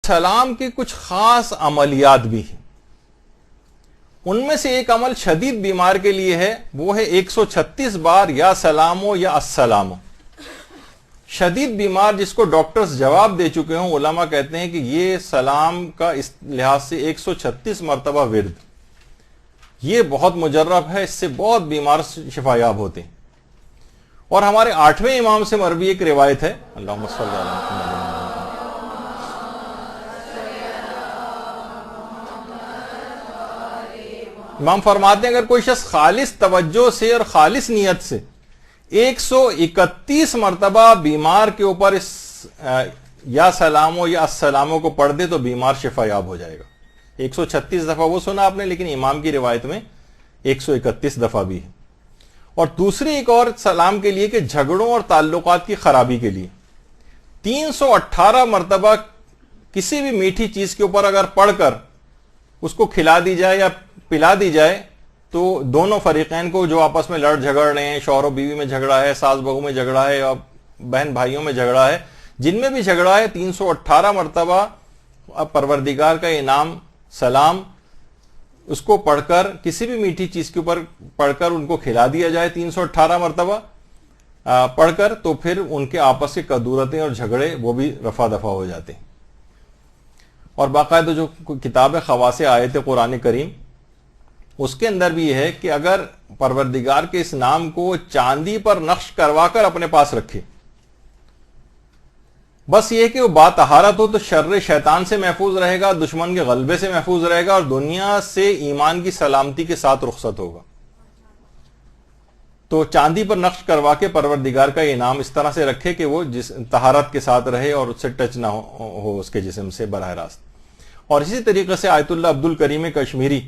سلام کے کچھ خاص عملیات بھی ہیں. ان میں سے ایک عمل شدید بیمار کے لیے ہے، وہ ہے 136 بار یا سلامو یا السلامو. شدید بیمار جس کو ڈاکٹرز جواب دے چکے ہوں، علماء کہتے ہیں کہ یہ سلام کا اس لحاظ سے 136 مرتبہ ورد، یہ بہت مجرب ہے، اس سے بہت بیمار شفا یاب ہوتے ہیں. اور ہمارے 8ویں امام سے مروی ایک روایت ہے، اللہم صلی علی محمد. امام فرماتے ہیں اگر کوئی شخص خالص توجہ سے اور خالص نیت سے 131 مرتبہ بیمار کے اوپر اس یا سلامو یا السلامو کو پڑھ دے تو بیمار شفا یاب ہو جائے گا. 136 دفعہ وہ سنا آپ نے، لیکن امام کی روایت میں 131 دفعہ بھی ہے. اور دوسری ایک اور سلام کے لیے کہ جھگڑوں اور تعلقات کی خرابی کے لیے 318 مرتبہ کسی بھی میٹھی چیز کے اوپر اگر پڑھ کر اس کو کھلا دی جائے یا پلا دی جائے تو دونوں فریقین کو جو آپس میں لڑ جھگڑ رہے ہیں، شوہر و بیوی میں جھگڑا ہے، ساس بہو میں جھگڑا ہے، اور بہن بھائیوں میں جھگڑا ہے، جن میں بھی جھگڑا ہے، 318 مرتبہ پروردگار کا انعام سلام اس کو پڑھ کر کسی بھی میٹھی چیز کے اوپر پڑھ کر ان کو کھلا دیا جائے 318 مرتبہ پڑھ کر، تو پھر ان کے آپس کے کدورتیں اور جھگڑے وہ بھی رفع دفع ہو جاتے ہیں. اور باقاعدہ جو کتاب خواص آیت قرآن کریم اس کے اندر بھی یہ ہے کہ اگر پروردگار کے اس نام کو چاندی پر نقش کروا کر اپنے پاس رکھے، بس یہ کہ وہ باطہارت ہو تو شر شیطان سے محفوظ رہے گا، دشمن کے غلبے سے محفوظ رہے گا، اور دنیا سے ایمان کی سلامتی کے ساتھ رخصت ہوگا. تو چاندی پر نقش کروا کے پروردگار کا یہ نام اس طرح سے رکھے کہ وہ طہارت کے ساتھ رہے اور اس سے ٹچ نہ ہو اس کے جسم سے براہ راست. اور اسی طریقے سے آیت اللہ عبد الکریم کشمیری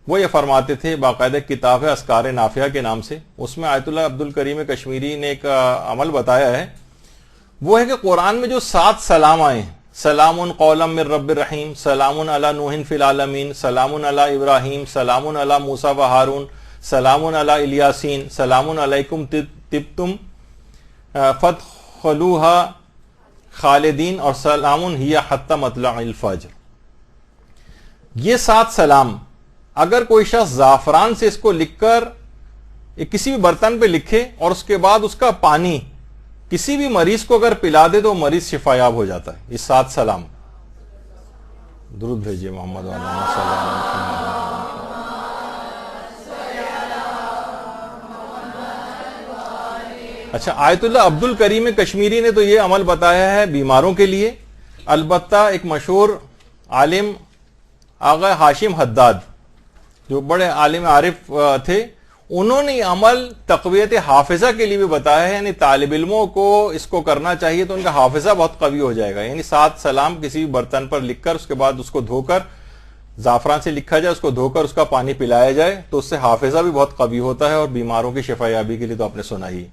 وہ یہ فرماتے تھے، باقاعدہ کتاب ہے اذکار نافعہ کے نام سے، اس میں آیت اللہ عبد الکریم کشمیری نے ایک عمل بتایا ہے، وہ ہے کہ قرآن میں جو 7 سلام آئے ہیں، سلام قولا من رب الرحیم، سلام علی نوح فی العالمین، سلام علی ابراہیم، سلام علی موسیٰ و ہارون، سلام علی الیاسین، سلام علیکم طبتم فادخلوہا خالدین، اور سلام ہی حتی مطلع الفجر. یہ 7 سلام اگر کوئی شخص زعفران سے اس کو لکھ کر کسی بھی برتن پہ لکھے اور اس کے بعد اس کا پانی کسی بھی مریض کو اگر پلا دے تو مریض شفا یاب ہو جاتا ہے. یہ 7 سلام. درود بھیجیے محمد صلی اللہ علیہ وسلم. اچھا، آیت اللہ عبد الکریم کشمیری نے تو یہ عمل بتایا ہے بیماروں کے لیے. البتہ ایک مشہور عالم آغا ہاشم حداد جو بڑے عالم عارف تھے، انہوں نے عمل تقویت حافظہ کے لیے بھی بتایا ہے، یعنی طالب علموں کو اس کو کرنا چاہیے تو ان کا حافظہ بہت قوی ہو جائے گا. یعنی 7 سلام کسی بھی برتن پر لکھ کر اس کے بعد اس کو دھو کر زعفران سے لکھا جائے، اس کو دھو کر اس کا پانی پلایا جائے تو اس سے حافظہ بھی بہت قوی ہوتا ہے، اور بیماروں کی شفا یابی کے لیے تو آپ نے سنا ہی.